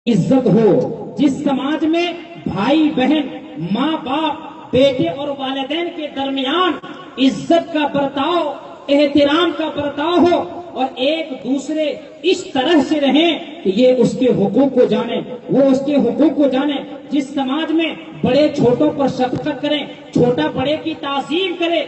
عزت ہو، جس سماج میں بھائی بہن، ماں باپ، بیٹے اور والدین کے درمیان عزت کا برتاؤ، احترام کا برتاؤ ہو اور ایک دوسرے اس طرح سے رہیں کہ یہ اس کے حقوق کو جانے، وہ اس کے حقوق کو جانے، جس سماج میں بڑے چھوٹوں پر شفقت کریں، چھوٹا بڑے کی تعظیم کرے،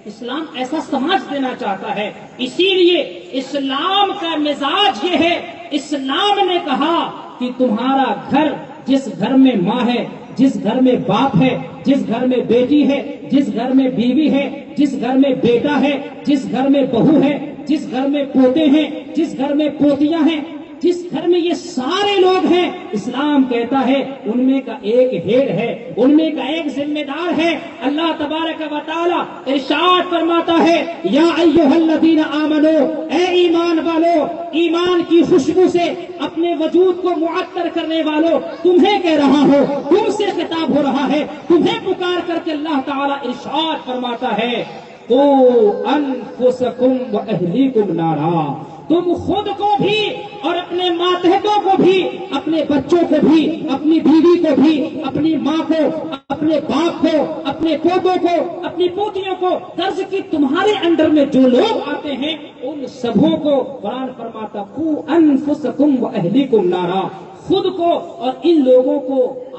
اسلام ایسا سماج دینا چاہتا ہے۔ اسی لیے اسلام کا مزاج یہ ہے، اسلام نے کہا کہ تمہارا گھر، جس گھر میں ماں ہے، جس گھر میں باپ ہے، جس گھر میں بیٹی ہے، جس گھر میں بیوی ہے، جس گھر میں بیٹا ہے، جس گھر میں بہو ہے، جس گھر میں پوتے ہیں، جس گھر میں پوتیاں ہیں، جس گھر میں یہ سارے لوگ ہیں، اسلام کہتا ہے ان میں کا ایک ہیڈ ہے، ان میں کا ایک ذمہ دار ہے۔ اللہ تبارک و تعالی ارشاد فرماتا ہے، یا ایھا الذین آمنو، اے ایمان والو، ایمان کی خوشبو سے اپنے وجود کو معطر کرنے والوں، تمہیں کہہ رہا ہوں، تم سے خطاب ہو رہا ہے، تمہیں پکار کر کے اللہ تعالی ارشاد فرماتا ہے، قوا انفسکم واہلیکم نارا، تم خود کو بھی اور اپنے ماتحتوں کو بھی، اپنے بچوں کو بھی، اپنی بیوی کو بھی، اپنی ماں کو، اپنے باپ کو، اپنے پوتوں کو، اپنی پوتیوں کو، غرض کی تمہارے انڈر میں جو لوگ آتے ہیں ان سبوں کو قرآن فرماتا قوا انفسکم واہلیکم نارا، خود کو اور ان لوگوں کو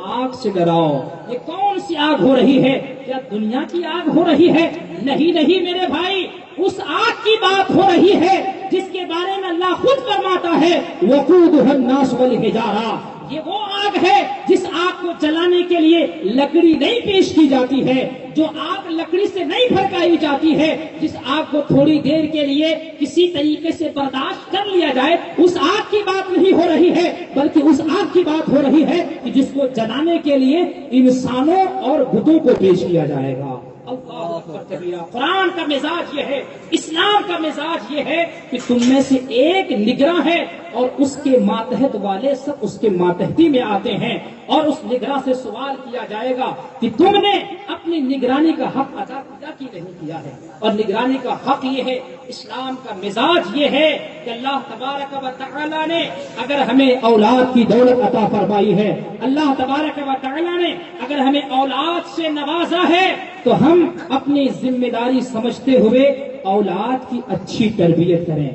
آگ سے ڈراؤ۔ یہ کون سی آگ ہو رہی ہے؟ کیا دنیا کی آگ ہو رہی ہے؟ نہیں نہیں میرے بھائی، اس آگ کی بات ہو رہی ہے جس کے بارے میں اللہ خود فرماتا ہے وقودھا الناس والحجارہ، یہ وہ آگ ہے جس آگ کو جلانے کے لیے لکڑی نہیں پیش کی جاتی ہے، جو آگ لکڑی سے نہیں بھڑکائی جاتی ہے، جس آگ کو تھوڑی دیر کے لیے کسی طریقے سے برداشت کر لیا جائے، اس آگ کی بات نہیں ہو رہی ہے، بلکہ اس آگ کی بات ہو رہی ہے کہ جس کو جلانے کے لیے انسانوں اور بتوں کو پیش کیا جائے گا۔ اللہ اکبر کبیرہ۔ قرآن کا مزاج یہ ہے، اسلام کا مزاج یہ ہے کہ تم میں سے ایک نگراں ہے اور اس کے ماتحت والے سب اس کے ماتحتی میں آتے ہیں، اور اس نگراں سے سوال کیا جائے گا کہ تم نے اپنی نگرانی کا حق ادا کیا کہ نہیں کیا ہے، اور نگرانی کا حق یہ ہے، اسلام کا مزاج یہ ہے کہ اللہ تبارک و تعالی نے اگر ہمیں اولاد کی دولت عطا فرمائی ہے، اللہ تبارک و تعالی نے اگر ہمیں اولاد سے نوازا ہے، تو ہم اپنی ذمہ داری سمجھتے ہوئے اولاد کی اچھی تربیت کریں،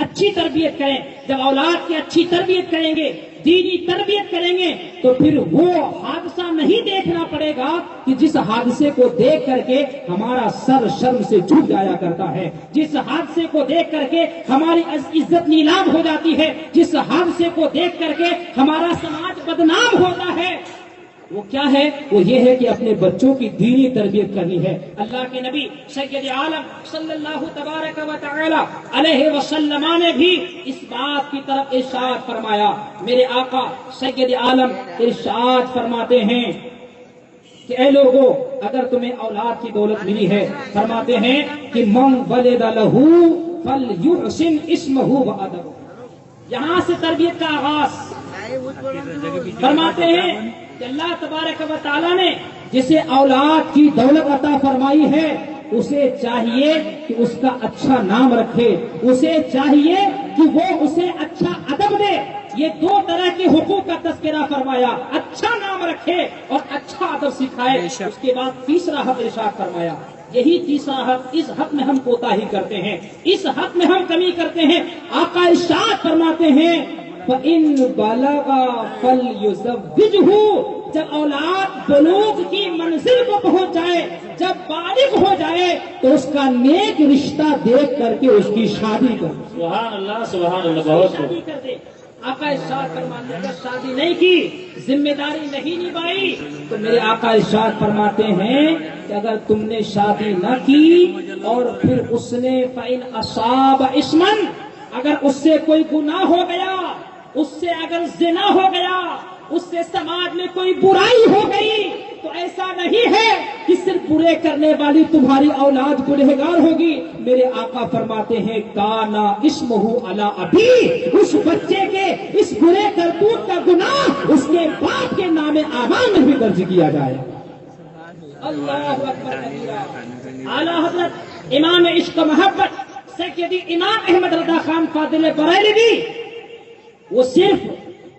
اچھی تربیت کریں۔ جب اولاد کی اچھی تربیت کریں گے، دینی تربیت کریں گے، تو پھر وہ حادثہ نہیں دیکھنا پڑے گا کہ جس حادثے کو دیکھ کر کے ہمارا سر شرم سے جھک جایا کرتا ہے، جس حادثے کو دیکھ کر کے ہماری عزت نیلام ہو جاتی ہے، جس حادثے کو دیکھ کر کے ہمارا سماج بدنام ہوتا ہے، وہ کیا ہے؟ وہ یہ ہے کہ اپنے بچوں کی دینی تربیت کرنی ہے۔ اللہ کے نبی سید عالم صلی اللہ تبارک و تعالی علیہ وسلم نے بھی اس بات کی طرف ارشاد فرمایا۔ میرے آقا سید عالم ارشاد فرماتے ہیں کہ اے لوگوں، اگر تمہیں اولاد کی دولت ملی ہے، فرماتے ہیں کہ من ولد لہ فلیحسن اسمہ وادبہ، یہاں سے تربیت کا آغاز۔ فرماتے ہیں کہ اللہ تبارک و تعالیٰ نے جسے اولاد کی دولت عطا فرمائی ہے، اسے چاہیے کہ اس کا اچھا نام رکھے، اسے چاہیے کہ وہ اسے اچھا ادب دے۔ یہ دو طرح کے حقوق کا تذکرہ فرمایا، اچھا نام رکھے اور اچھا ادب سکھائے۔ اس کے بعد تیسرا حق ارشاد فرمایا، یہی تیسرا حق، اس حق میں ہم کوتاہی کرتے ہیں، اس حق میں ہم کمی کرتے ہیں۔ آقا ارشاد فرماتے ہیں فَإِن بَلَغَ فَلْيُزَوِّجْهُ، جب اولاد بلوغ کی منزل کو پہنچ جائے، جب بالغ ہو جائے، تو اس کا نیک رشتہ دیکھ کر کے اس کی شادی کر دے۔ سبحان اللہ سبحان اللہ، بہت شادی کر دے۔ آقا ارشاد فرماتے ہیں اگر شادی نہیں کی، ذمہ داری نہیں نبھائی، تو میرے آقا ارشاد فرماتے ہیں کہ اگر تم نے شادی نہ کی اور پھر اس نے فَإِنْ أَصَابَ إِثْمًا، اگر اس سے کوئی گناہ ہو گیا، اس سے اگر زنا ہو گیا، اس سے سماج میں کوئی برائی ہو گئی، تو ایسا نہیں ہے کہ صرف برے کرنے والی تمہاری اولاد گنہگار ہوگی۔ میرے آقا فرماتے ہیں کانا اسمہ علی ابی، اس بچے کے اس برے کرتوت کا گناہ اس کے باپ کے نام اعمال میں بھی درج کیا جائے۔ اللہ اکبر کبیرہ۔ اعلیٰ حضرت امام عشق و محبت سیدی امام احمد رضا خان فاضل بریلوی، وہ صرف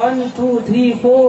1 2 3 4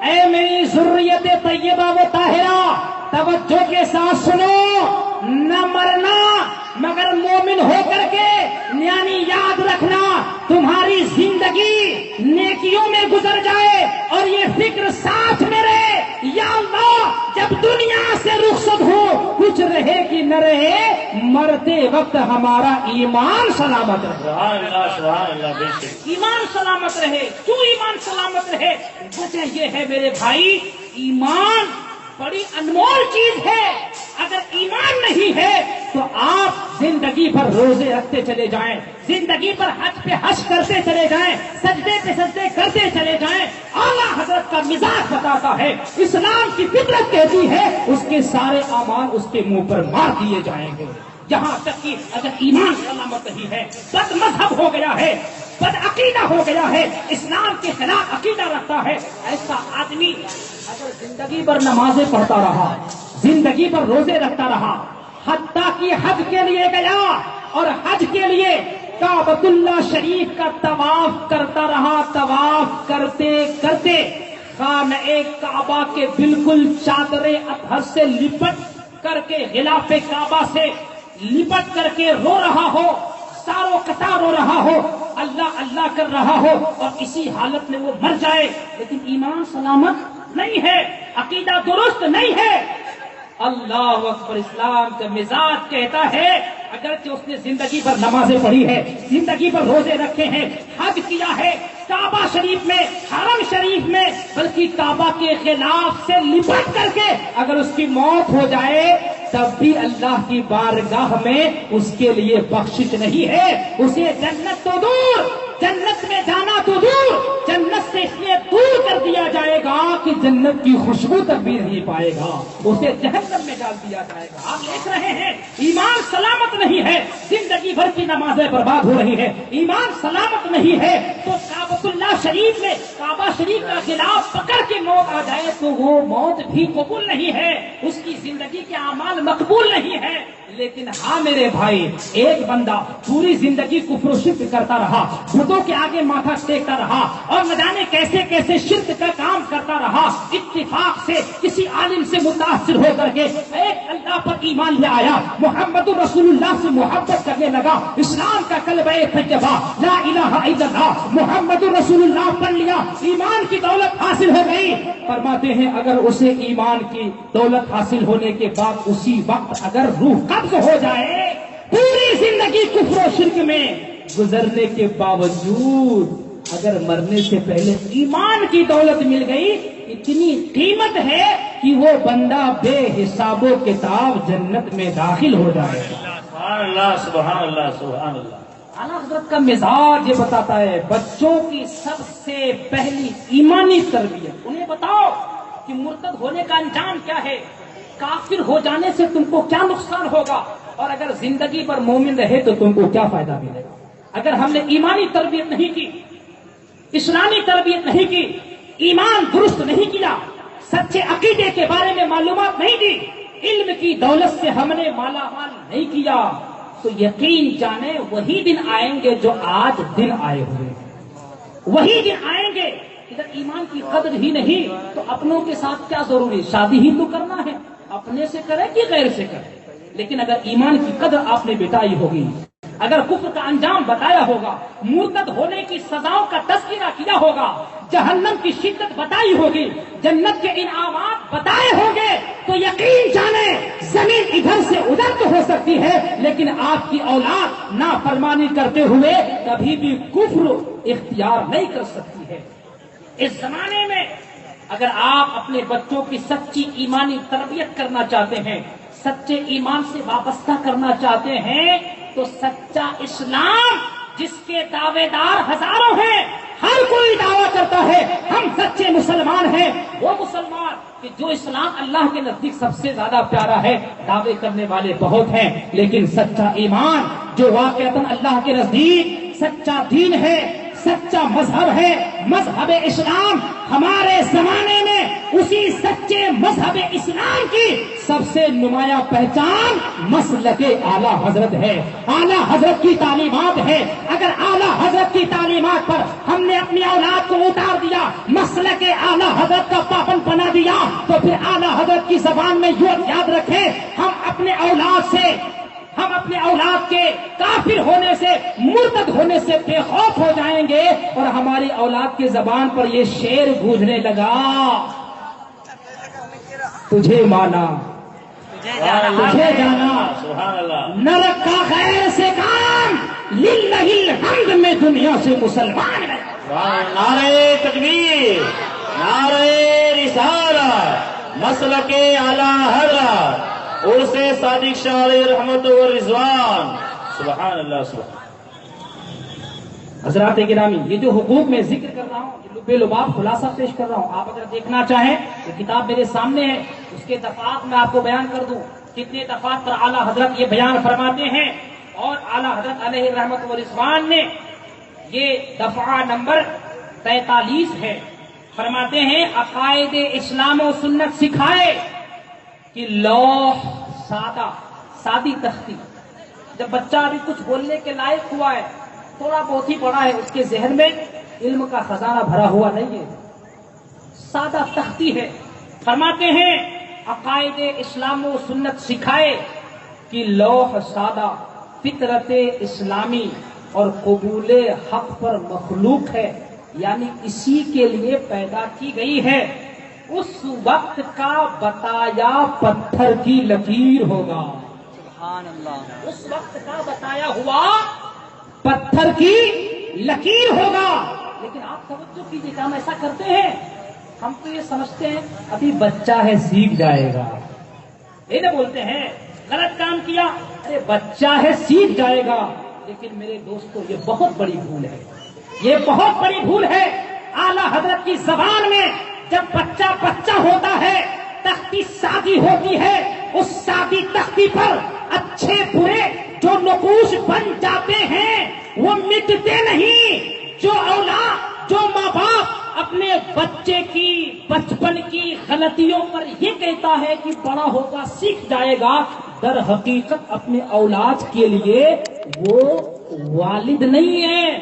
اے میری ذریت طیبہ و طاہرہ، توجہ کے ساتھ سنو، نہ مرنا مگر مومن ہو کر کے، یعنی یاد رکھنا تمہاری زندگی نیکیوں میں گزر جائے اور یہ فکر ساتھ میں رہے، یا اللہ جب دنیا سے رخصت ہو کچھ رہے کہ نہ رہے، مرتے وقت ہمارا ایمان سلامت رہے۔ سبحان اللہ بے شک۔ ایمان سلامت رہے۔ کیوں ایمان سلامت رہے؟ وجہ یہ ہے میرے بھائی، ایمان بڑی انمول چیز ہے۔ اگر ایمان نہیں ہے تو آپ زندگی بھر روزے رکھتے چلے جائیں، زندگی پر حج پہ حج کرتے چلے جائیں، سجدے پہ سجدے کرتے چلے جائیں، اعلیٰ حضرت کا مزاج بتاتا ہے، اسلام کی فطرت کہتی ہے اس کے سارے اعمال اس کے منہ پر مار دیے جائیں گے۔ جہاں تک کہ اگر ایمان سلامت نہیں ہے، بد مذہب ہو گیا ہے، بد عقیدہ ہو گیا ہے، اسلام کے خلاف عقیدہ رکھتا ہے، ایسا آدمی اگر زندگی بھر نمازیں پڑھتا رہا، زندگی بھر روزے رکھتا رہا، حتیٰ کہ حج کے لیے گیا اور حج کے لیے کعبۃ اللہ شریف کا طواف کرتا رہا، طواف کرتے کرتے خانہ کعبہ کے بالکل چادر اطہر سے لپٹ کر کے، غلاف کعبہ سے لپٹ کر کے رو رہا ہو، ساروں قطار رو رہا ہو، اللہ اللہ کر رہا ہو، اور اسی حالت میں وہ مر جائے، لیکن ایمان سلامت نہیں ہے، عقیدہ درست نہیں ہے، اللہ اکبر، اسلام کا مزاج کہتا ہے اگرچہ اس نے زندگی بھر نمازیں پڑھی ہے، زندگی بھر روزے رکھے ہیں، حج کیا ہے کعبہ شریف میں، حرم شریف میں، بلکہ کعبہ کے خلاف سے لپٹ کر کے اگر اس کی موت ہو جائے تب بھی اللہ کی بارگاہ میں اس کے لیے بخشش نہیں ہے، اسے جنت تو دور، جنت میں جانا تو دور، جنت سے اس لیے دور کر دیا جائے گا کہ جنت کی خوشبو تک بھی نہیں پائے گا، اسے جہنم میں ڈال دیا جائے گا۔ آپ دیکھ رہے ہیں ایمان سلامت نہیں ہے، زندگی بھر کی نمازیں برباد ہو رہی ہے، ایمان سلامت نہیں ہے تو کعبۃ اللہ شریف میں کعبہ شریف کا خلاف پکڑ کے موت آ جائے تو وہ موت بھی قبول نہیں ہے، اس کی زندگی کے اعمال مقبول نہیں ہے۔ لیکن ہاں میرے بھائی، ایک بندہ پوری زندگی کفر و شرک کرتا رہا، بتوں کے آگے ماتھا ٹیکتا رہا اور نہ جانے کیسے کیسے شرک کا کام کرتا رہا، اتفاق سے کسی عالم سے متاثر ہو کر کے ایک اللہ پر ایمان لے آیا، محمد رسول اللہ سے محبت کرنے لگا، اسلام کا کلمہ طیبہ لا الہ الا اللہ محمد رسول اللہ پڑھ لیا، ایمان کی دولت حاصل ہو گئی۔ فرماتے ہیں اگر اسے ایمان کی دولت حاصل ہونے کے بعد اسی وقت اگر روح قبض ہو جائے، پوری زندگی کفر و شرک میں گزرنے کے باوجود اگر مرنے سے پہلے ایمان کی دولت مل گئی، اتنی قیمت ہے کہ وہ بندہ بے حساب و کتاب جنت میں داخل ہو جائے گا۔ سبحان اللہ سبحان اللہ سبحان اللہ۔ اعلیٰ حضرت کا مزاج یہ بتاتا ہے بچوں کی سب سے پہلی ایمانی تربیت، انہیں بتاؤ کہ مرتد ہونے کا انجام کیا ہے، کافر ہو جانے سے تم کو کیا نقصان ہوگا، اور اگر زندگی پر مومن رہے تو تم کو کیا فائدہ ملے گا۔ اگر ہم نے ایمانی تربیت نہیں کی، اسلامی تربیت نہیں کی، ایمان درست نہیں کیا، سچے عقیدے کے بارے میں معلومات نہیں دی، علم کی دولت سے ہم نے مالا مال نہیں کیا، تو یقین جانے وہی دن آئیں گے جو آج دن آئے ہوئے، وہی دن آئیں گے۔ اگر ایمان کی قدر ہی نہیں تو اپنوں کے ساتھ کیا ضروری، شادی ہی تو کرنا ہے، اپنے سے کرے کہ غیر سے کرے، لیکن اگر ایمان کی قدر آپ نے بتائی ہوگی، اگر کفر کا انجام بتایا ہوگا، مرتد ہونے کی سزاؤں کا تذکرہ کیا ہوگا، جہنم کی شدت بتائی ہوگی، جنت کے انعامات بتائے ہوں گے، تو یقین جانے زمین ادھر سے ادھر تو ہو سکتی ہے لیکن آپ کی اولاد نافرمانی کرتے ہوئے کبھی بھی کفر اختیار نہیں کر سکتی ہے۔ اس زمانے میں اگر آپ اپنے بچوں کی سچی ایمانی تربیت کرنا چاہتے ہیں، سچے ایمان سے وابستہ کرنا چاہتے ہیں، تو سچا اسلام جس کے دعوے دار ہزاروں ہیں، ہر کوئی دعویٰ کرتا ہے ہم سچے مسلمان ہیں، وہ مسلمان کہ جو اسلام اللہ کے نزدیک سب سے زیادہ پیارا ہے، دعوے کرنے والے بہت ہیں، لیکن سچا ایمان جو واقعتاً اللہ کے نزدیک سچا دین ہے، سچا مذہب ہے مذہب اسلام. ہمارے زمانے میں اسی سچے مذہب اسلام کی سب سے نمایاں پہچان مسلک اعلیٰ حضرت ہے. اعلیٰ حضرت کی تعلیمات ہے. اگر اعلیٰ حضرت کی تعلیمات پر ہم نے اپنی اولاد کو اتار دیا, مسلک اعلیٰ حضرت کا پابند بنا دیا, تو پھر اعلیٰ حضرت کی زبان میں یاد رکھیں, ہم اپنے اولاد کے کافر ہونے سے, مرتد ہونے سے بے خوف ہو جائیں گے, اور ہماری اولاد کی زبان پر یہ شعر گونجنے لگا, تجھے مانا تجھے جانا, سبحان اللہ. نہ رکھا خیر سے کام, للہ الحمد میں دنیا سے مسلمان ہے. نعرے تکبیر, نعرے رسالت, مسلک اعلیٰ حضرت عرس صادق شاہ علیہ رحمت و رضوان. سبحان اللہ. سبحان حضرات گرامی, یہ جو حقوق میں ذکر کر رہا ہوں, بے لباب خلاصہ پیش کر رہا ہوں. آپ اگر دیکھنا چاہیں تو کتاب میرے سامنے ہے, اس کے دفعات میں آپ کو بیان کر دوں کتنے دفعات پر اعلیٰ حضرت یہ بیان فرماتے ہیں. اور اعلیٰ حضرت علیہ رحمت و رضوان نے یہ دفعہ نمبر 43 ہے. فرماتے ہیں عقائد اسلام و سنت سکھائے کہ لوح سادی تختی. جب بچہ ابھی کچھ بولنے کے لائق ہوا ہے, تھوڑا بہت ہی پڑھا ہے, اس کے ذہن میں علم کا خزانہ بھرا ہوا نہیں ہے, سادہ تختی ہے. فرماتے ہیں عقائد اسلام و سنت سکھائے کہ لوح سادہ فطرت اسلامی اور قبول حق پر مخلوق ہے, یعنی اسی کے لیے پیدا کی گئی ہے. اس وقت کا بتایا پتھر کی لکیر ہوگا. سبحان اللہ. اس وقت کا بتایا ہوا پتھر کی لکیر ہوگا. لیکن آپ توجہ کیجیے کہ ہم ایسا کرتے ہیں, ہم تو یہ سمجھتے ہیں ابھی بچہ ہے سیکھ جائے گا, یہ نہ بولتے ہیں غلط کام کیا, ارے بچہ ہے سیکھ جائے گا. لیکن میرے دوستو یہ بہت بڑی بھول ہے, یہ بہت بڑی بھول ہے. اعلیٰ حضرت کی زبان میں جب بچہ ہوتا ہے, تختی سادی ہوتی ہے, اس سادی تختی پر اچھے برے جو نقوش بن جاتے ہیں وہ مٹتے نہیں. جو اولاد, جو ماں باپ اپنے بچے کی بچپن کی غلطیوں پر یہ کہتا ہے کہ بڑا ہوگا سیکھ جائے گا, در حقیقت اپنے اولاد کے لیے وہ والد نہیں ہے,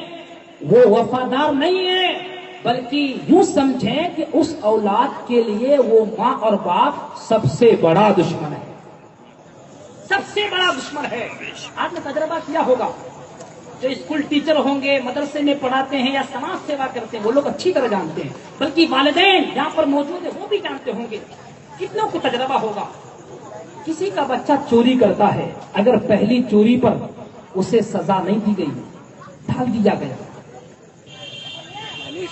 وہ وفادار نہیں ہے, بلکہ یوں سمجھیں کہ اس اولاد کے لیے وہ ماں اور باپ سب سے بڑا دشمن ہے, سب سے بڑا دشمن ہے. آپ نے تجربہ کیا ہوگا, جو اسکول ٹیچر ہوں گے, مدرسے میں پڑھاتے ہیں یا سماج سیوا کرتے ہیں, وہ لوگ اچھی طرح جانتے ہیں, بلکہ والدین یہاں پر موجود ہیں وہ بھی جانتے ہوں گے. کتنوں کو تجربہ ہوگا, کسی کا بچہ چوری کرتا ہے, اگر پہلی چوری پر اسے سزا نہیں دی گئی, ڈال دیا گیا,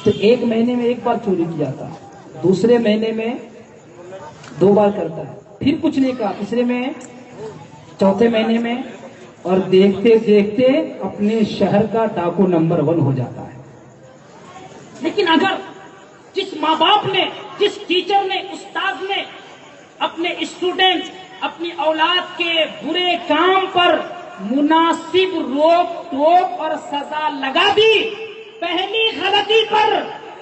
تو 1 مہینے میں 1 بار چوری کیا تھا, دوسرے مہینے میں 2 بار کرتا ہے, پھر کچھ نہیں کہا, تیسرے میں, چوتھے مہینے میں, اور دیکھتے دیکھتے اپنے شہر کا ڈاکو نمبر 1 ہو جاتا ہے. لیکن اگر جس ماں باپ نے, جس ٹیچر نے, استاد نے اپنے اسٹوڈنٹ, اپنی اولاد کے برے کام پر مناسب روک ٹوک اور سزا لگا دی پہلی غلطی پر,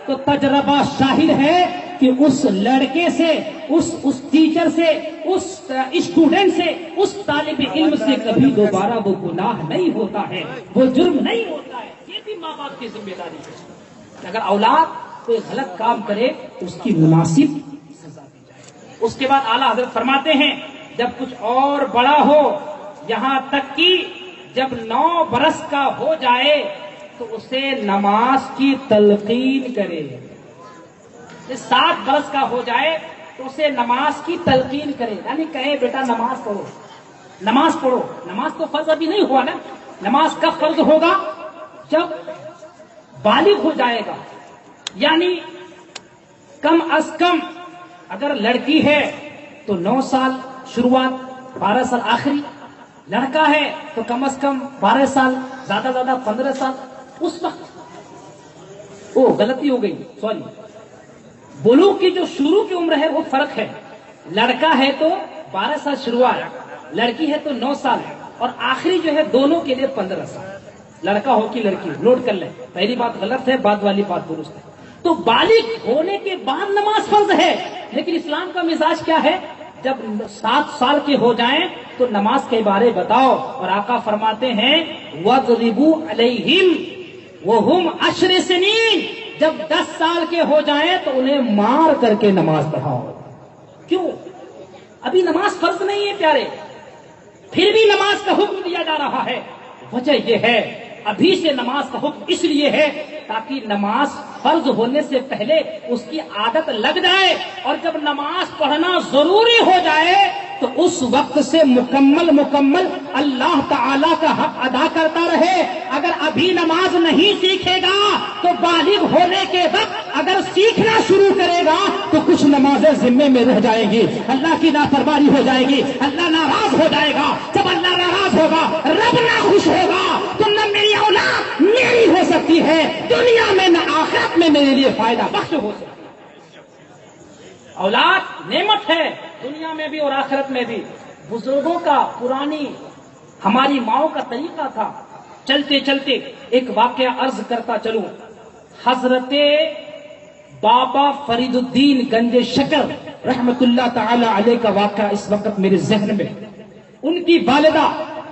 تو تجربہ شاہد ہے کہ اس لڑکے سے, اس ٹیچر سے, اس اسٹوڈنٹ سے, اس طالب علم سے کبھی دوبارہ وہ گناہ نہیں ہوتا ہے, وہ جرم نہیں ہوتا ہے. یہ بھی ماں باپ کی ذمہ داری ہے. اگر اولاد کوئی غلط کام کرے اس کی مناسب سزا دی جائے. اس کے بعد اعلیٰ حضرت فرماتے ہیں جب کچھ اور بڑا ہو, یہاں تک کہ جب 9 برس کا ہو جائے تو اسے نماز کی تلقین کرے. 7 برس کا ہو جائے تو اسے نماز کی تلقین کرے, یعنی کہے بیٹا نماز پڑھو, نماز پڑھو. نماز تو فرض ابھی نہیں ہوا نا, نماز کب فرض ہوگا, جب بالغ ہو جائے گا. یعنی کم از کم اگر لڑکی ہے تو 9 سال شروعات, 12 سال آخری. لڑکا ہے تو کم از کم 12 سال, زیادہ 15 سال. اس وقت غلطی ہو گئی, سوری, بلوغ کی جو شروع کی عمر ہے وہ فرق ہے. لڑکا ہے تو 12 سال شروعات, لڑکی ہے تو 9 سال, اور آخری جو ہے دونوں کے لیے 15 سال. لڑکا ہو کہ لڑکی، نوٹ کر لیں، پہلی بات غلط ہے، بعد والی بات درست ہے۔ تو بالغ ہونے کے بعد نماز فرض ہے، لیکن اسلام کا مزاج کیا ہے؟ جب 7 سال کے ہو جائیں تو نماز کے بارے بتاؤ، اور آقا فرماتے ہیں وَضْرِبُوا عَلَيْهِمْ وَهُمْ 10 سنین، جب 10 سال کے ہو جائیں تو انہیں مار کر کے نماز پڑھاؤ۔ کیوں؟ ابھی نماز فرض نہیں ہے پیارے، پھر بھی نماز کا حکم دیا جا رہا ہے۔ وجہ یہ ہے ابھی سے نماز کا حکم اس لیے ہے تاکہ نماز فرض ہونے سے پہلے اس کی عادت لگ جائے، اور جب نماز پڑھنا ضروری ہو جائے تو اس وقت سے مکمل اللہ تعالیٰ کا حق ادا کرتا رہے۔ اگر ابھی نماز نہیں سیکھے گا تو بالغ ہونے کے وقت اگر سیکھنا شروع کرے گا تو کچھ نمازیں ذمے میں رہ جائیں گی، اللہ کی نافرمانی ہو جائے گی، اللہ ناراض ہو جائے گا۔ جب اللہ ناراض ہوگا، رب نہ خوش ہوگا تو نہ میری اولاد میری ہو سکتی ہے دنیا میں، نہ آخرت میں میرے لیے فائدہ بخش ہو سکتی ہے۔ اولاد نعمت ہے دنیا میں بھی اور آخرت میں بھی۔ بزرگوں کا پرانی ہماری ماؤں کا طریقہ تھا، چلتے چلتے ایک واقعہ عرض کرتا چلوں۔ حضرت بابا فرید الدین گنج شکر رحمت اللہ تعالی علیہ کا واقعہ اس وقت میرے ذہن میں۔ ان کی والدہ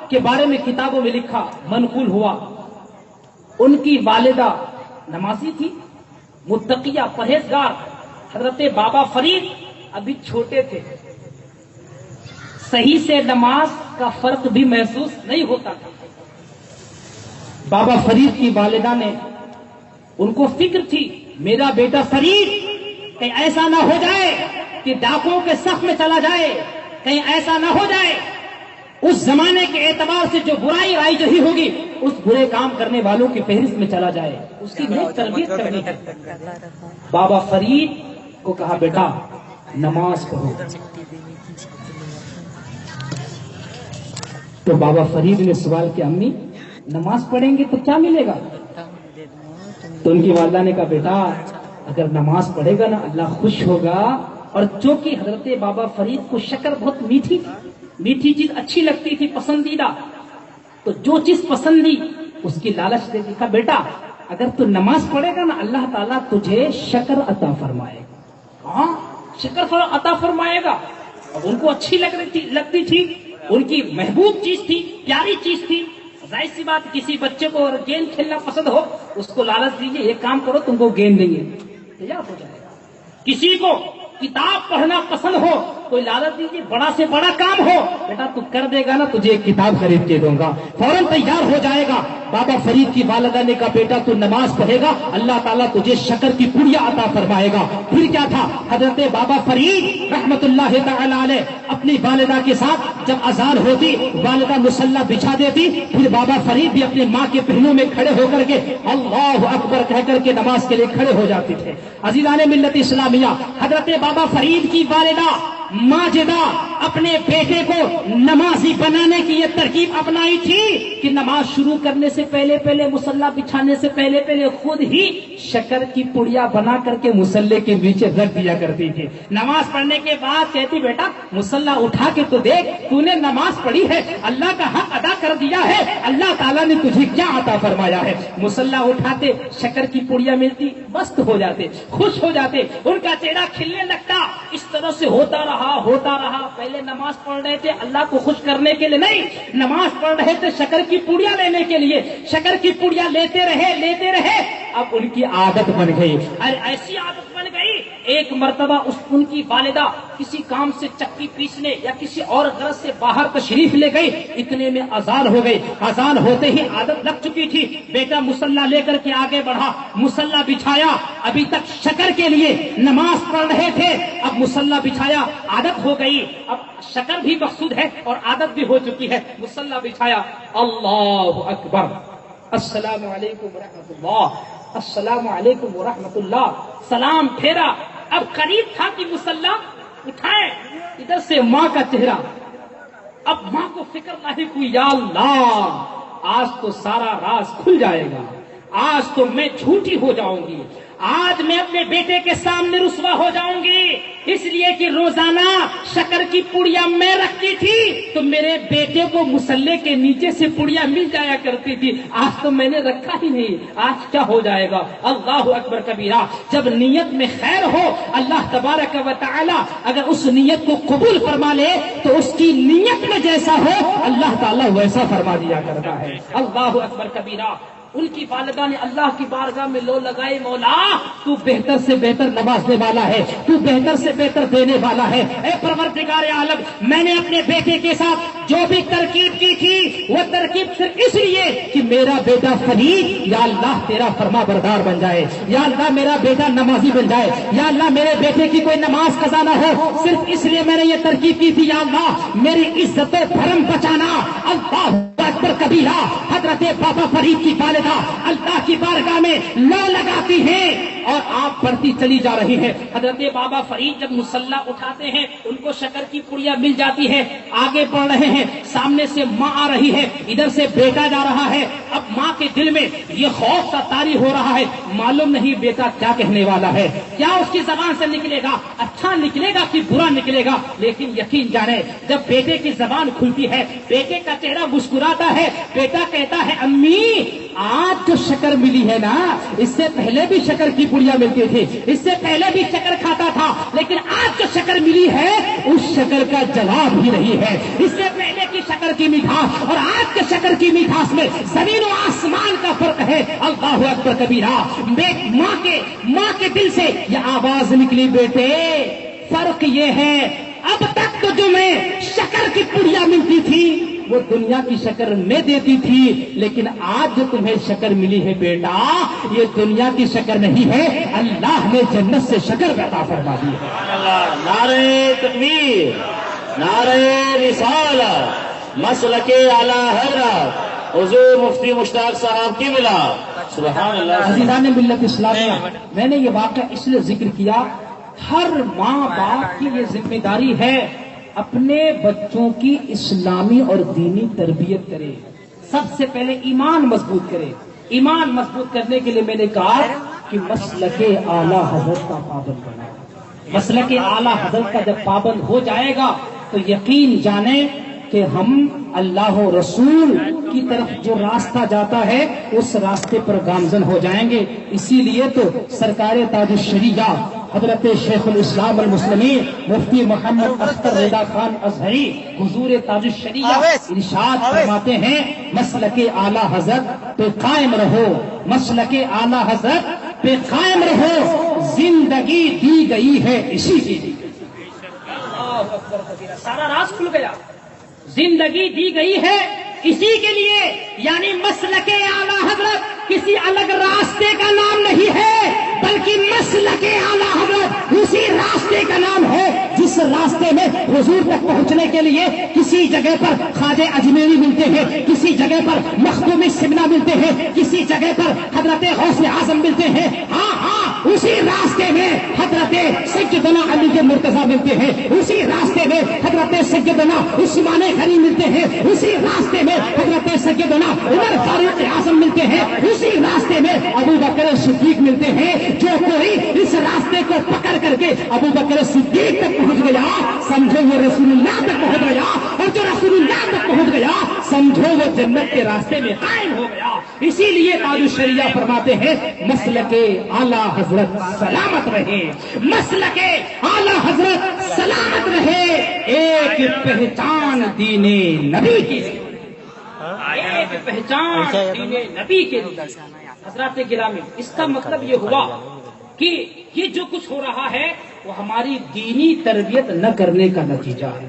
کے بارے میں کتابوں میں لکھا، منقول ہوا۔ ان کی والدہ نمازی تھی، متقیہ، پرہیزگار۔ حضرت بابا فرید ابھی چھوٹے تھے، صحیح سے نماز کا فرق بھی محسوس نہیں ہوتا تھا۔ بابا فرید کی والدہ نے، ان کو فکر تھی میرا بیٹا فرید کہیں ایسا نہ ہو جائے کہ ڈاکوؤں کے صف میں چلا جائے، کہیں ایسا نہ ہو جائے اس زمانے کے اعتبار سے جو برائی رائی جہی ہوگی اس برے کام کرنے والوں کی فہرست میں چلا جائے، اس کی نیک تربیت کرنی ہے۔ بابا فرید کو کہا بیٹا نماز پڑھو، تو بابا فرید نے سوال کیا امی نماز پڑھیں گے تو کیا ملے گا؟ تو ان کی والدہ نے کہا بیٹا اگر نماز پڑھے گا نا اللہ خوش ہوگا، اور جو کہ حضرت بابا فرید کو شکر بہت میٹھی تھی، میٹھی چیز اچھی لگتی تھی، پسندیدہ، تو جو چیز پسندی اس کی لالچ دے دی۔ کہا بیٹا اگر تو نماز پڑھے گا نا اللہ تعالیٰ تجھے شکر عطا فرمائے گا۔ ہاں شکر عطا فرمائے گا۔ اب ان کو اچھی لگتی تھی، ان کی محبوب چیز تھی، پیاری چیز تھی۔ ظاہر سی بات کسی بچے کو اگر گیند کھیلنا پسند ہو اس کو لالچ دیجیے یہ کام کرو تم کو گیند دیں گے، تیار ہو جائے گا۔ کسی کو کتاب پڑھنا پسند ہو کوئی لالچ دیجیے، بڑا سے بڑا کام ہو بیٹا تو کر دے گا نا تجھے ایک کتاب خرید کے دوں گا، فوراً تیار ہو جائے گا۔ بابا فرید کی والدہ نے کہا بیٹا تو نماز پڑھے گا اللہ تعالیٰ تجھے شکر کی پڑیا عطا فرمائے گا۔ پھر کیا تھا، حضرت بابا فرید رحمت اللہ تعالی علیہ اپنی والدہ کے ساتھ جب اذان ہوتی والدہ مصلی بچھا دیتی، پھر بابا فرید بھی اپنے ماں کے پہنوں میں کھڑے ہو کر کے اللہ اکبر کہہ کر کے نماز کے لیے کھڑے ہو جاتے تھے۔ عزیزان ملت اسلامیہ، حضرت بابا فرید کی والدہ ماجدہ اپنے بیٹے کو نمازی بنانے کی یہ ترکیب اپنائی تھی کہ نماز شروع کرنے سے پہلے مصلی بچھانے سے پہلے خود ہی شکر کی پڑیا بنا کر کے مصلی کے نیچے رکھ دیا کرتی تھی۔ نماز پڑھنے کے بعد کہتی بیٹا مصلی اٹھا کے تو دیکھ تو نے نماز پڑھی ہے، اللہ کا حق ادا کر دیا ہے، اللہ تعالیٰ نے تجھے کیا عطا فرمایا ہے۔ مصلی اٹھاتے شکر کی پڑیا ملتی، مست ہو جاتے، خوش ہو جاتے، ان کا چہرہ کھلنے لگتا۔ اس طرح سے ہوتا رہا۔ پہلے نماز پڑھ رہے تھے اللہ کو خوش کرنے کے لیے نہیں، نماز پڑھ رہے تھے شکر کی پڑیا لینے کے لیے، شکر کی پڑیا لیتے رہے، اب ان کی عادت بن گئی، ایسی عادت بن گئی ایک مرتبہ ان کی والدہ کسی کام سے چکی پیسنے یا کسی اور غرض سے باہر تشریف لے گئی، اتنے میں اذان ہو گئی۔ اذان ہوتے ہی عادت لگ چکی تھی، بیٹا مصلی لے کر کے آگے بڑھا، مصلی بچھایا، ابھی تک شکر کے لیے نماز پڑھ رہے تھے، اب مصلی بچھایا، عادت ہو گئی، اب شکر بھی مقصود ہے اور عادت بھی ہو چکی ہے۔ مصلی بچھایا، اللہ اکبر، السلام علیکم ورحمۃ اللہ، السلام علیکم ورحمۃ اللہ، سلام پھیرا۔ اب قریب تھا کہ مصلی اٹھائے، ادھر سے ماں کا چہرہ، اب ماں کو فکر لاحق ہوئی، یا اللہ آج تو سارا راز کھل جائے گا، آج تو میں جھوٹی ہو جاؤں گی، آج میں اپنے بیٹے کے سامنے رسوا ہو جاؤں گی، اس لیے کہ روزانہ شکر کی پڑیاں میں رکھتی تھی تو میرے بیٹے کو مسلے کے نیچے سے پڑیاں مل جایا کرتی تھی، آج تو میں نے رکھا ہی نہیں، آج کیا ہو جائے گا؟ اللہ اکبر کبیرہ۔ جب نیت میں خیر ہو، اللہ تبارک و تعالی اگر اس نیت کو قبول فرما لے تو اس کی نیت میں جیسا ہو اللہ تعالی ویسا فرما دیا کرتا ہے۔ اللہ اکبر کبیرہ۔ ان کی والدہ نے اللہ کی بارگاہ میں لو لگائی، مولا تو بہتر سے بہتر نوازنے والا ہے، تو بہتر سے بہتر دینے والا ہے، اے پروردگار عالم میں نے اپنے بیٹے کے ساتھ جو بھی ترکیب کی تھی وہ ترکیب صرف اس لیے کہ میرا بیٹا فرید یا اللہ تیرا فرما بردار بن جائے، یا اللہ میرا بیٹا نمازی بن جائے، یا اللہ میرے بیٹے کی کوئی نماز قضا نہ ہو، صرف اس لیے میں نے یہ ترکیب کی تھی، یا اللہ میری عزت و بھرم بچانا۔ اللہ اکبر کبیرہ۔ حضرت بابا فرید کی والدہ اللہ کی بارگاہ میں لو لگاتی ہیں اور آپ بڑھتی چلی جا رہی ہے۔ حضرت بابا فرید جب مسلح اٹھاتے ہیں ان کو شکر کی پڑیاں مل جاتی ہے، آگے بڑھ رہے ہیں، سامنے سے ماں آ رہی ہے، ادھر سے بیٹا جا رہا ہے۔ اب ماں کے دل میں یہ خوف کا طاری ہو رہا ہے، معلوم نہیں بیٹا کیا کہنے والا ہے، کیا اس کی زبان سے نکلے گا، اچھا نکلے گا کہ برا نکلے گا۔ لیکن یقین جانے جب بیٹے کی زبان کھلتی ہے، بیٹے کا چہرہ مسکراتا ہے، بیٹا کہتا ہے امی آج جو شکر ملی ہے نا، اس سے پہلے بھی شکر کی پڑیاں ملتی تھی، اس سے پہلے بھی شکر کھاتا تھا، لیکن آج جو شکر ملی ہے اس شکر کا جواب ہی نہیں ہے۔ اس سے پہلے کی شکر کی میٹھاس اور آج کے شکر کی میٹھاس میں زمین و آسمان کا فرق ہے۔ اللہ اکبر کبیرہ۔ ماں کے دل سے یہ آواز نکلی، بیٹے فرق یہ ہے اب تک تو جو میں شکر کی پڑیاں ملتی تھی وہ دنیا کی شکر میں دیتی تھی، لیکن آج جو تمہیں شکر ملی ہے بیٹا یہ دنیا کی شکر نہیں ہے، اللہ نے جنت سے شکر عطا فرما دی ہے۔ نعرہ تکبیر، نعرہ رسالت، مسلک اعلی حضرت حضور مفتی مشتاق صاحب کی ملا۔ سبحان اللہ۔ عزیزان ملت اسلامیہ، میں نے یہ واقعہ اس لیے ذکر کیا، ہر ماں باپ کی یہ ذمہ داری ہے اپنے بچوں کی اسلامی اور دینی تربیت کرے، سب سے پہلے ایمان مضبوط کرے۔ ایمان مضبوط کرنے کے لیے میں نے کہا کہ مسلک اعلی حضرت کا پابند بنا۔ مسلک اعلی حضرت کا جب پابند ہو جائے گا تو یقین جانیں کہ ہم اللہ و رسول کی طرف جو راستہ جاتا ہے اس راستے پر گامزن ہو جائیں گے۔ اسی لیے تو سرکار تاج الشریعہ حضرت شیخ الاسلام المسلمین مفتی محمد اختر رضا خان ازہری حضور تاج الشریعہ ارشاد فرماتے ہیں مسلک اعلی حضرت پہ قائم رہو، مسلک اعلی حضرت پہ قائم رہو، زندگی دی گئی ہے اسی کے لیے۔ سارا راز کھل گیا، زندگی دی گئی ہے اسی کے لیے، یعنی مسلک اعلی حضرت کسی الگ راستے کا نام نہیں ہے بلکہ مسلک اعلی حضرت اسی راستے کا نام ہے جس راستے میں حضور تک پہنچنے کے لیے کسی جگہ پر خواجہ اجمیری ملتے ہیں، کسی جگہ پر مخدوم سمنا ملتے ہیں، کسی جگہ پر حضرت غوث اعظم ملتے ہیں، ہاں اسی راستے میں حضرت سیدنا علی کے مرتضیٰ ملتے ہیں، اسی راستے میں حضرت سیدنا عثمان غنی ملتے ہیں، اسی راستے میں حضرت سیدنا عمر فاروق اعظم ملتے ہیں، اسی راستے میں ابو بکر صدیق ملتے ہیں۔ جو کوئی اس راستے کو پکڑ کر کے ابو بکر صدیق تک پہنچ گیا سمجھو وہ رسول اللہ تک پہنچ گیا، اور جو رسول اللہ تک پہنچ گیا سمجھو وہ جنت کے راستے میں قائم ہو گیا۔ اسی لیے تاج الشریعہ فرماتے ہیں مسلک اعلی حضرت سلامت رہے، مسلک اعلی حضرت سلامت رہے، ایک پہچان دین نبی کی، ایک پہچان دین نبی کے لیے۔ حضرات گرامی، اس کا مطلب یہ ہوا کہ یہ جو کچھ ہو رہا ہے وہ ہماری دینی تربیت نہ کرنے کا نتیجہ ہے۔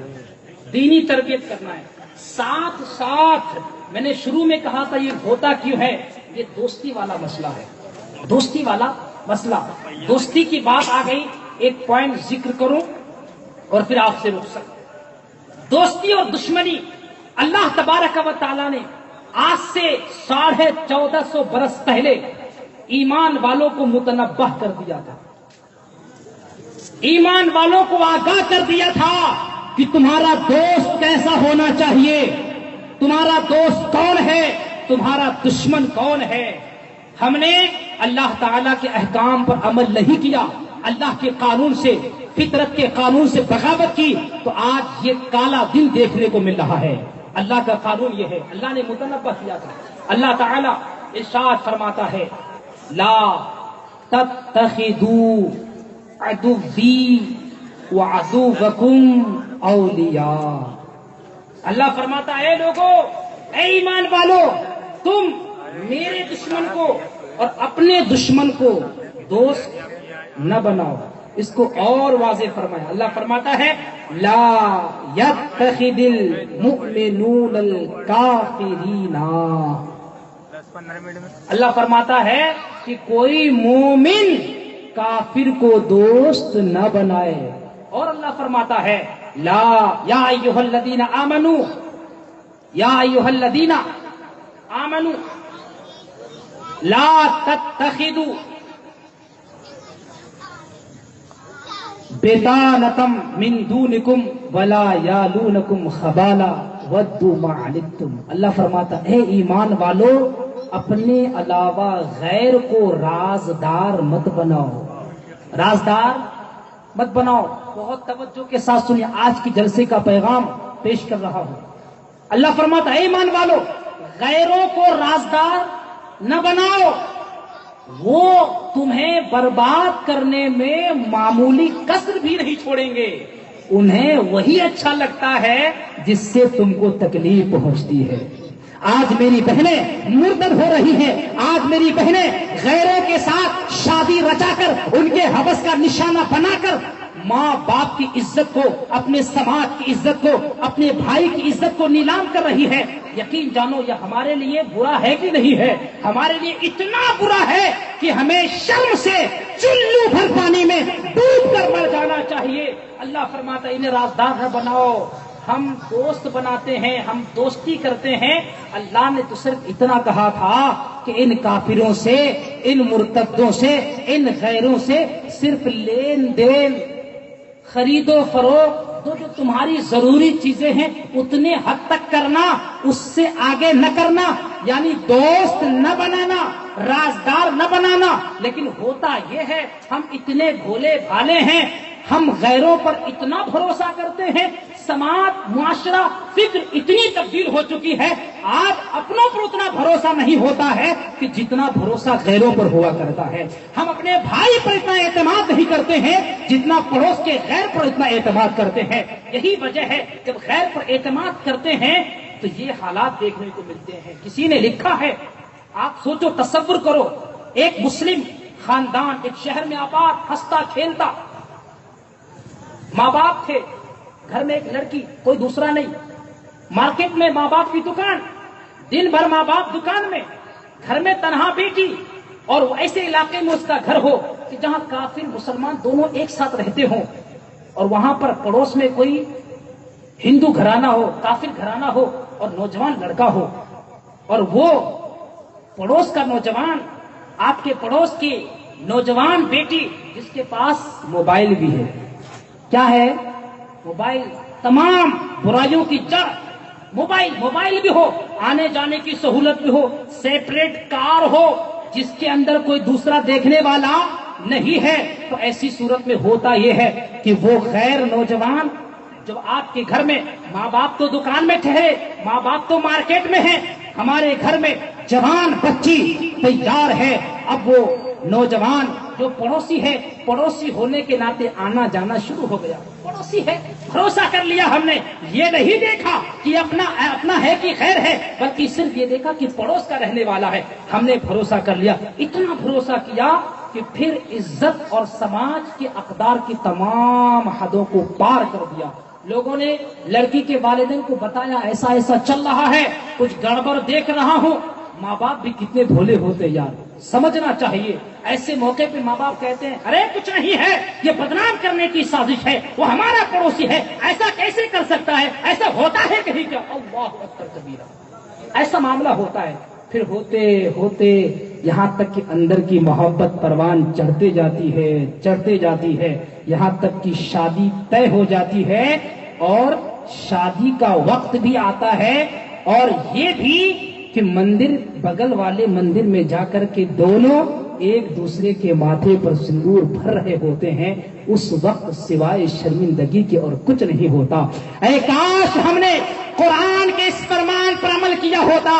دینی تربیت کرنا ہے، ساتھ ساتھ میں نے شروع میں کہا تھا یہ ہوتا کیوں ہے، یہ دوستی والا مسئلہ ہے، دوستی والا مسئلہ۔ دوستی کی بات آ گئی، ایک پوائنٹ ذکر کروں اور پھر آپ سے رک سکتا۔ دوستی اور دشمنی اللہ تبارک و تعالی نے آج سے 1450 برس پہلے ایمان والوں کو متنبہ کر دیا تھا، ایمان والوں کو آگاہ کر دیا تھا کہ تمہارا دوست کیسا ہونا چاہیے، تمہارا دوست کون ہے، تمہارا دشمن کون ہے۔ ہم نے اللہ تعالیٰ کے احکام پر عمل نہیں کیا، اللہ کے قانون سے، فطرت کے قانون سے بغاوت کی، تو آج یہ کالا دن دیکھنے کو مل رہا ہے۔ اللہ کا قانون یہ ہے، اللہ نے متنبہ کیا تھا۔ اللہ تعالیٰ ارشاد فرماتا ہے لا تتخذوا عدوی وعدوکم اولیاء۔ اللہ فرماتا ہے اے لوگوں، اے ایمان والو، تم میرے دشمن کو اور اپنے دشمن کو دوست نہ بناؤ۔ اس کو اور واضح فرمایا، اللہ فرماتا ہے لا یتخذ المؤمنون الکافرین۔ اللہ فرماتا ہے کہ کوئی مومن کافر کو دوست نہ بنائے۔ اور اللہ فرماتا ہے لا یا ایھا الذین آمنو، یا ایھا الذین آمنو لا تتخذوا بطانة من دونکم ولا یالونکم خبالا ودوا ما عنتم۔ اللہ فرماتا اے ایمان والو، اپنے علاوہ غیر کو رازدار مت بناؤ، رازدار مت بناؤ۔ بہت توجہ کے ساتھ سنیے، آج کی جلسے کا پیغام پیش کر رہا ہوں۔ اللہ فرماتا ہے اے ایمان والو، غیروں کو رازدار نہ بناؤ، وہ تمہیں برباد کرنے میں معمولی کسر بھی نہیں چھوڑیں گے۔ انہیں وہی اچھا لگتا ہے جس سے تم کو تکلیف پہنچتی ہے۔ آج میری بہنیں مرتد ہو رہی ہیں، آج میری بہنیں غیروں کے ساتھ شادی رچا کر ان کے ہوس کا نشانہ بنا کر ماں باپ کی عزت کو، اپنے سماج کی عزت کو، اپنے بھائی کی عزت کو نیلام کر رہی ہے۔ یقین جانو یہ ہمارے لیے برا ہے کہ نہیں ہے؟ ہمارے لیے اتنا برا ہے کہ ہمیں شرم سے چلو بھر پانی میں ڈوب کر مر جانا چاہیے۔ اللہ فرماتا ہے انہیں رازدار نہ بناؤ، ہم دوست بناتے ہیں، ہم دوستی کرتے ہیں۔ اللہ نے تو صرف اتنا کہا تھا کہ ان کافروں سے، ان مرتدوں سے، ان غیروں سے صرف لین دین، خرید و فروخت، تو جو تمہاری ضروری چیزیں ہیں اتنے حد تک کرنا، اس سے آگے نہ کرنا، یعنی دوست نہ بنانا، رازدار نہ بنانا۔ لیکن ہوتا یہ ہے ہم اتنے بھولے بھالے ہیں، ہم غیروں پر اتنا بھروسہ کرتے ہیں، سماج، معاشرہ، فکر اتنی تبدیل ہو چکی ہے، آج اپنوں پر اتنا بھروسہ نہیں ہوتا ہے کہ جتنا بھروسہ غیروں پر ہوا کرتا ہے۔ ہم اپنے بھائی پر اتنا اعتماد نہیں کرتے ہیں جتنا پڑوس کے غیر پر اتنا اعتماد کرتے ہیں۔ یہی وجہ ہے جب غیر پر اعتماد کرتے ہیں تو یہ حالات دیکھنے کو ملتے ہیں۔ کسی نے لکھا ہے، آپ سوچو، تصور کرو، ایک مسلم خاندان ایک شہر میں آباد، ہنستا کھیلتا، ماں باپ تھے، گھر میں ایک لڑکی، کوئی دوسرا نہیں، مارکیٹ میں ماں باپ کی دکان، دن بھر ماں باپ دکان میں، گھر میں تنہا بیٹی، اور وہ ایسے علاقے میں اس کا گھر ہو کہ جہاں کافر مسلمان دونوں ایک ساتھ رہتے ہوں، اور وہاں پر پڑوس میں کوئی ہندو گھرانہ ہو، کافر گھرانہ ہو، اور نوجوان لڑکا ہو، اور وہ پڑوس کا نوجوان، آپ کے پڑوس کی نوجوان بیٹی جس کے پاس موبائل بھی ہے، کیا ہے؟ موبائل، تمام برائیوں کی جڑ موبائل بھی ہو، آنے جانے کی سہولت بھی ہو، سیپریٹ کار ہو جس کے اندر کوئی دوسرا دیکھنے والا نہیں ہے، تو ایسی صورت میں ہوتا یہ ہے کہ وہ غیر نوجوان جب آپ کے گھر میں، ماں باپ تو دکان میں ٹھہرے، ماں باپ تو مارکیٹ میں ہیں، ہمارے گھر میں جوان بچی تیار ہے، اب وہ نوجوان جو پڑوسی ہے، پڑوسی ہونے کے ناطے آنا جانا شروع ہو گیا، پڑوسی ہے، بھروسہ کر لیا ہم نے، یہ نہیں دیکھا کہ اپنا ہے کہ خیر ہے، بلکہ صرف یہ دیکھا کہ پڑوس کا رہنے والا ہے، ہم نے بھروسہ کر لیا، اتنا بھروسہ کیا کہ پھر عزت اور سماج کے اقدار کی تمام حدوں کو پار کر دیا۔ لوگوں نے لڑکی کے والدین کو بتایا ایسا ایسا چل رہا ہے، کچھ گڑبڑ دیکھ رہا ہوں۔ ماں باپ بھی کتنے بھولے ہوتے یار، سمجھنا چاہیے۔ ایسے موقع پہ ماں باپ کہتے ہیں ارے کچھ نہیں ہے، یہ بدنام کرنے کی سازش ہے، وہ ہمارا پڑوسی ہے، ایسا کیسے کر سکتا ہے، ایسا ہوتا ہے کہیں کیا؟ اللہ اکبر کبیرہ، ایسا معاملہ ہوتا ہے۔ پھر ہوتے ہوتے یہاں تک کہ اندر کی محبت پروان چڑھتے جاتی ہے، یہاں تک کہ شادی طے ہو جاتی ہے، اور شادی کا وقت بھی آتا ہے، اور یہ بھی کہ مندر، بغل والے مندر میں جا کر کے دونوں ایک دوسرے کے ماتھے پر سندور بھر رہے ہوتے ہیں، اس وقت سوائے شرمندگی کے اور کچھ نہیں ہوتا۔ اے کاش ہم نے قرآن کے اس فرمان پر عمل کیا ہوتا،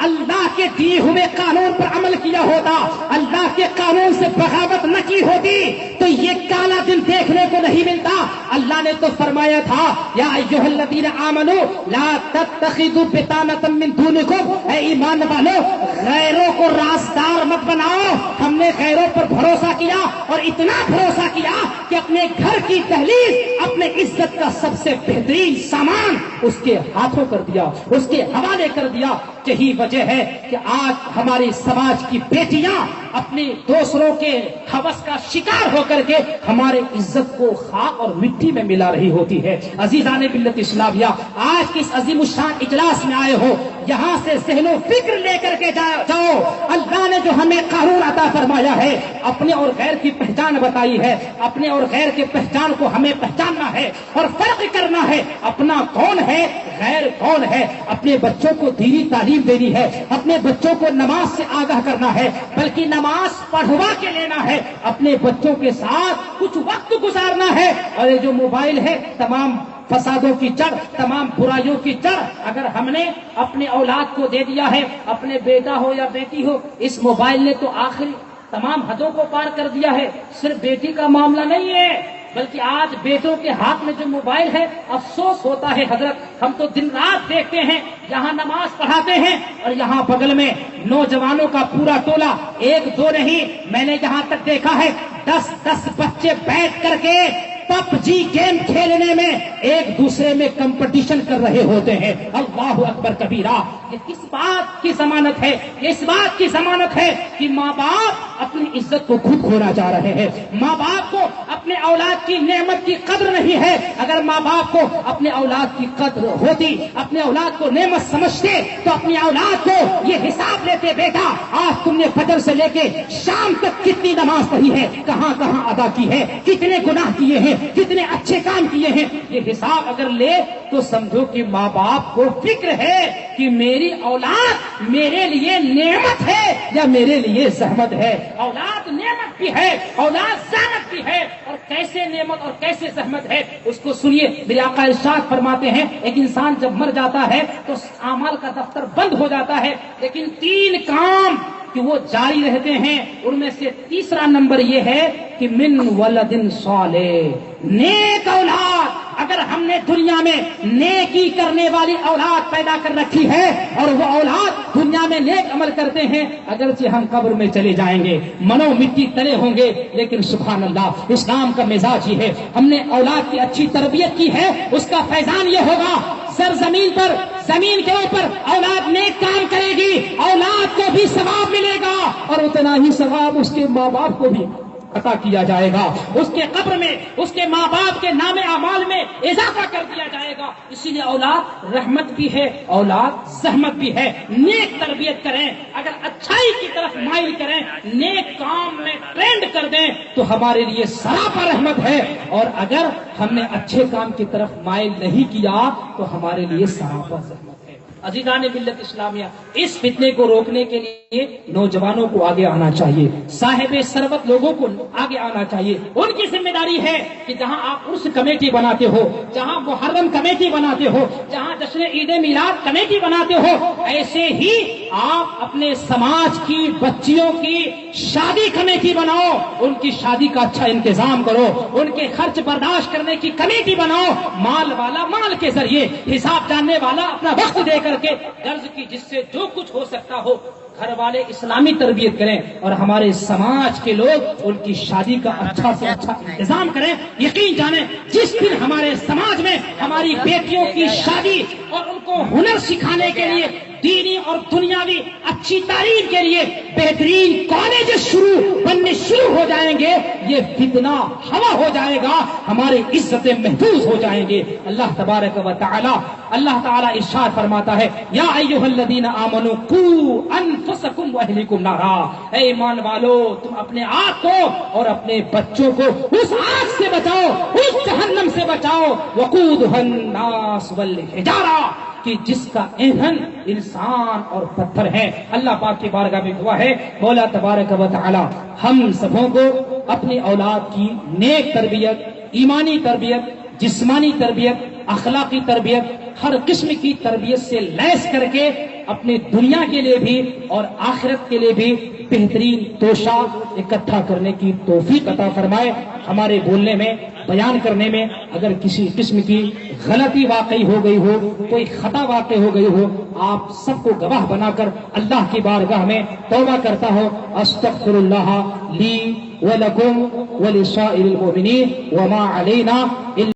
اللہ کے دیے ہوئے قانون پر عمل کیا ہوتا، اللہ کے قانون سے بغاوت نہ کی ہوتی تو یہ کالا دن دیکھنے کو نہیں ملتا۔ اللہ نے تو فرمایا تھا یا ایھا الذین آمنوا لا تتخذوا بطانۃ من دونکم، اے ایمان والو غیروں کو رازدار مت بناؤ۔ ہم نے غیروں پر بھروسہ کیا اور اتنا بھروسہ کیا کہ اپنے گھر کی دہلیز اپنے عزت کا سب سے بہترین سامان اس کے ہاتھوں کر دیا، اس کے حوالے کر دیا۔ یہی وجہ ہے کہ آج ہماری سماج کی بیٹیاں اپنے دوسروں کے ہوس کا شکار ہو کر کے ہمارے عزت کو خاک اور مٹی میں ملا رہی ہوتی ہے۔ عزیزان ملت اسلامیہ، آج کی اس عظیم الشان اجلاس میں آئے ہو، یہاں سے ذہن و فکر لے کر کے جاؤ۔ اللہ نے جو ہمیں قانون عطا فرمایا ہے، اپنے اور غیر کی پہچان بتائی ہے، اپنے اور غیر کے پہچان کو ہمیں پہچاننا ہے اور فرق کرنا ہے، اپنا کون ہے غیر کون ہے۔ اپنے بچوں کو دینی تعلیم دینی ہے، اپنے بچوں کو نماز سے آگاہ کرنا ہے، بلکہ نماز پڑھوا کے لینا ہے، اپنے بچوں کے ساتھ کچھ وقت گزارنا ہے۔ اور یہ جو موبائل ہے، تمام فسادوں کی جڑ، تمام برائیوں کی جڑ اگر ہم نے اپنے اولاد کو دے دیا ہے، اپنے بیٹا ہو یا بیٹی ہو، اس موبائل نے تو آخری تمام حدوں کو پار کر دیا ہے۔ صرف بیٹی کا معاملہ نہیں ہے، بلکہ آج بیٹوں کے ہاتھ میں جو موبائل ہے، افسوس ہوتا ہے حضرت، ہم تو دن رات دیکھتے ہیں، یہاں نماز پڑھاتے ہیں اور یہاں بغل میں نوجوانوں کا پورا ٹولہ، ایک دو نہیں، میں نے یہاں تک دیکھا ہے 10 بچے بیٹھ کر کے پب جی گیم کھیلنے میں ایک دوسرے میں کمپٹیشن کر رہے ہوتے ہیں۔ اللہ اکبر کبیرہ۔ یہ کس بات کی ضمانت ہے؟ اس بات کی ضمانت ہے کہ ماں باپ اپنی عزت کو خود کھونا چاہ رہے ہیں۔ ماں باپ کو اپنے اولاد کی نعمت کی قدر نہیں ہے۔ اگر ماں باپ کو اپنے اولاد کی قدر ہوتی، اپنے اولاد کو نعمت سمجھتے تو اپنی اولاد کو یہ حساب لیتے، بیٹا آج تم نے فجر سے لے کے شام تک کتنی نماز پڑھی ہے، کہاں کہاں ادا کی ہے، کتنے گناہ کیے ہیں، کتنے اچھے کام کیے ہیں۔ یہ حساب اگر لے تو سمجھو کہ ماں باپ کو فکر ہے کہ میری اولاد میرے لیے نعمت ہے یا میرے لیے زحمت ہے۔ اولاد نعمت بھی ہے، اولاد زحمت بھی ہے، اور کیسے نعمت اور کیسے زحمت ہے اس کو سنیے۔ میرے آقا ارشاد فرماتے ہیں ایک انسان جب مر جاتا ہے تو اعمال کا دفتر بند ہو جاتا ہے، لیکن 3 کام کہ وہ جاری رہتے ہیں، ان میں سے تیسرا نمبر یہ ہے کہ من ولد صالح، نیک اولاد۔ اگر ہم نے دنیا میں نیکی کرنے والی اولاد پیدا کر رکھی ہے اور وہ اولاد دنیا میں نیک عمل کرتے ہیں، اگرچہ ہم قبر میں چلے جائیں گے، منو مٹی تلے ہوں گے، لیکن سبحان اللہ اسلام کا مزاج ہی ہے، ہم نے اولاد کی اچھی تربیت کی ہے، اس کا فیضان یہ ہوگا سرزمین پر، زمین کے اوپر اولاد نیک کام کرے گی، اولاد کو بھی ثواب ملے گا اور اتنا ہی ثواب اس کے ماں باپ کو بھی عطا کیا جائے گا، اس کے قبر میں اس کے ماں باپ کے نام اعمال میں اضافہ کر دیا جائے گا۔ اسی لیے اولاد رحمت بھی ہے، اولاد زحمت بھی ہے۔ نیک تربیت کریں، اگر اچھائی کی طرف مائل کریں، نیک کام میں ٹرینڈ کر دیں تو ہمارے لیے سراپا رحمت ہے، اور اگر ہم نے اچھے کام کی طرف مائل نہیں کیا تو ہمارے لیے سراپا زحمت ہے۔ عزیزان ملت اسلامیہ، اس فتنے کو روکنے کے لیے نوجوانوں کو آگے آنا چاہیے، صاحب ثروت لوگوں کو آگے آنا چاہیے۔ ان کی ذمہ داری ہے کہ جہاں آپ عرس کمیٹی بناتے ہو، جہاں محرم کمیٹی بناتے ہو، جہاں جشن عید میلاد کمیٹی بناتے ہو، ایسے ہی آپ اپنے سماج کی بچیوں کی شادی کمیٹی بناؤ، ان کی شادی کا اچھا انتظام کرو، ان کے خرچ برداشت کرنے کی کمیٹی بناؤ، مال والا مال کے ذریعے، حساب جاننے والا اپنا وقت دے کر کے قرض کی جس سے جو کچھ ہو سکتا ہو، گھر والے اسلامی تربیت کریں اور ہمارے سماج کے لوگ ان کی شادی کا اچھا سے اچھا انتظام کریں۔ یقین جانیں جس دن ہمارے سماج میں ہماری بیٹیوں کی شادی اور ان کو ہنر سکھانے کے لیے، دینی اور دنیاوی اچھی تعلیم کے لیے بہترین کالج بننے شروع ہو جائیں گے، یہ فتنہ ہوا ہو جائے گا، ہماری عزتیں محفوظ ہو جائیں گے۔ اللہ تبارک و تعالی ارشاد فرماتا ہے یا ایھا الذین آمنوا قوا انفسکم واہلکم نارا، اے ایمان والو تم اپنے آپ کو اور اپنے بچوں کو اس آگ سے بچاؤ، اس جہنم سے بچاؤ، وقودھا الناس والحجارہ، کہ جس کا ایندھن انسان اور پتھر ہے۔ اللہ پاک کی بارگاہ میں دعا ہے مولا تبارک و تعالی ہم سبوں کو اپنی اولاد کی نیک تربیت، ایمانی تربیت، جسمانی تربیت، اخلاقی تربیت، ہر قسم کی تربیت سے لیس کر کے اپنی دنیا کے لیے بھی اور آخرت کے لیے بھی بہترین توشہ اکٹھا کرنے کی توفیق عطا فرمائے۔ ہمارے بولنے میں، بیان کرنے میں اگر کسی قسم کی غلطی واقعی ہو گئی ہو، کوئی خطا واقع ہو گئی ہو، آپ سب کو گواہ بنا کر اللہ کی بارگاہ میں توبہ کرتا ہوں۔ استغفر اللہ لی ولکم ولسائر المؤمنین وما علینا